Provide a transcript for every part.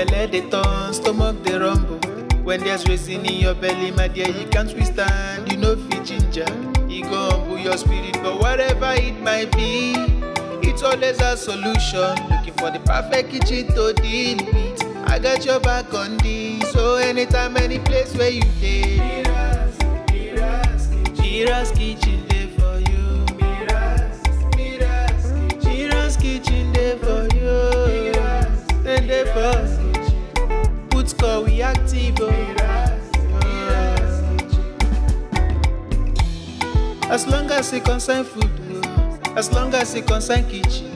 Belle they turn, stomach they rumble. When there's reason in your belly, my dear, you can't withstand. You know fit ginger, you go humble your spirit. But whatever it might be, it's always a solution. Looking for the perfect kitchen to deal with. I got your back on this. So anytime, any place where you stay, MIRA'S kitchen there for you. MIRA'S kitchen there for you. And there for put score we active. As long as it concern food, as long as it concern kitchen,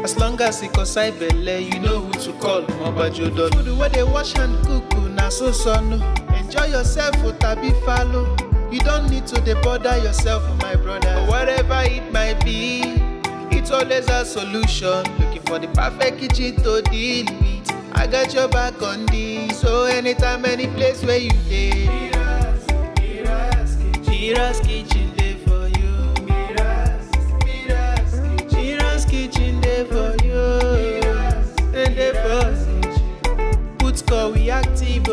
as long as it concern belle, you know who to call. Mobajodo food where they wash and cook, na so son. Enjoy yourself, tabi follow. You don't need to bother yourself, my brother. But whatever it might be, it's always a solution. Looking for the perfect kitchen to deal with. I got your back on this. So anytime, any place where you stay, MIRA'S kitchen there for you. MIRA'S kitchen there for you. And there for put score we active.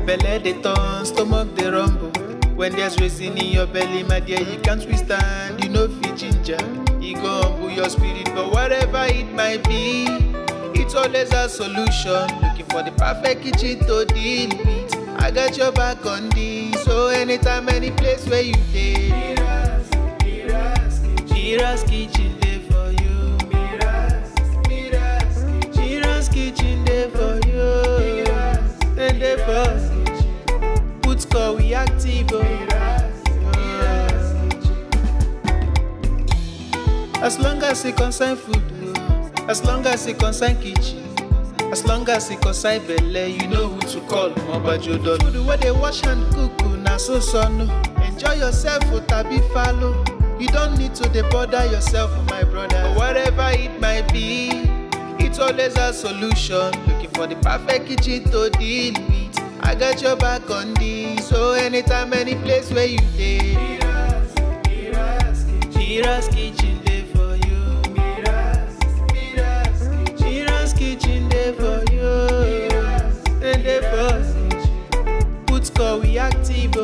Belle they turn, stomach they rumble. When there's reason in your belly, my dear, you can't withstand. You know fit ginger, you go humble your spirit. But whatever it might be, it's always a solution. Looking for the perfect kitchen to deal with. I got your back on this. So anytime, any place where you stay, MIRA'S kitchen there for you. MIRA'S kitchen there for you. And there for put score we active. As long as it concern food, as long as it concern kitchen, as long as it concern belle, you know who to call. Mobajodo food where they wash and cook, na so son. Enjoy yourself, tabi follow. You don't need to bother yourself, my brother. But whatever it might be, it's always a solution. Looking for the perfect kitchen to deal with. I got your back on this. So anytime, any place where you stay, MIRA'S kitchen there for you. MIRA'S kitchen there for you. And there for put score we active.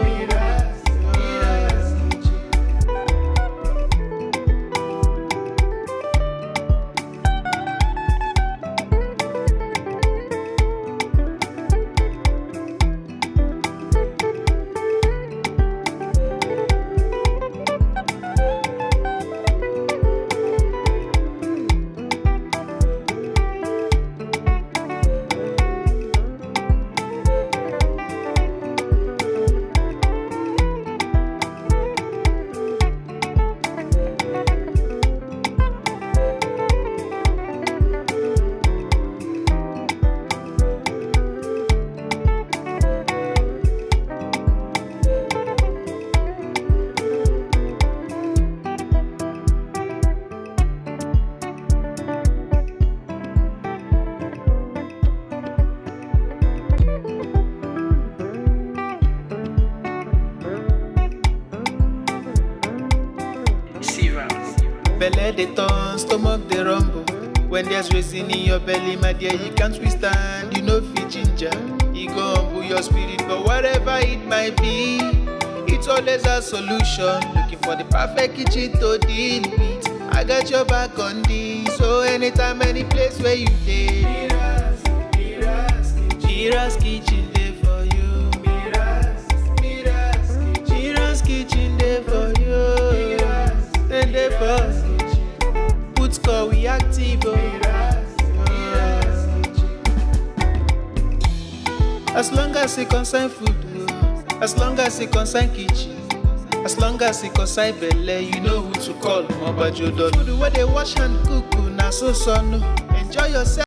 Belle they turn, stomach they rumble. When there's reason in your belly, my dear, you can't withstand. You know fit ginger, you go humble your spirit. But whatever it might be, it's always a solution. Looking for the perfect kitchen to deal with. I got your back on this. So anytime, any place where you dey, MIRA'S kitchen dey for you. MIRA'S kitchen dey for you. Then dey for put score we active. As long as it concern food, as long as it concern kitchen, as long as it concern belle, you know who to call. Mobajo Food where they wash and cook, na so no. Enjoy yourself.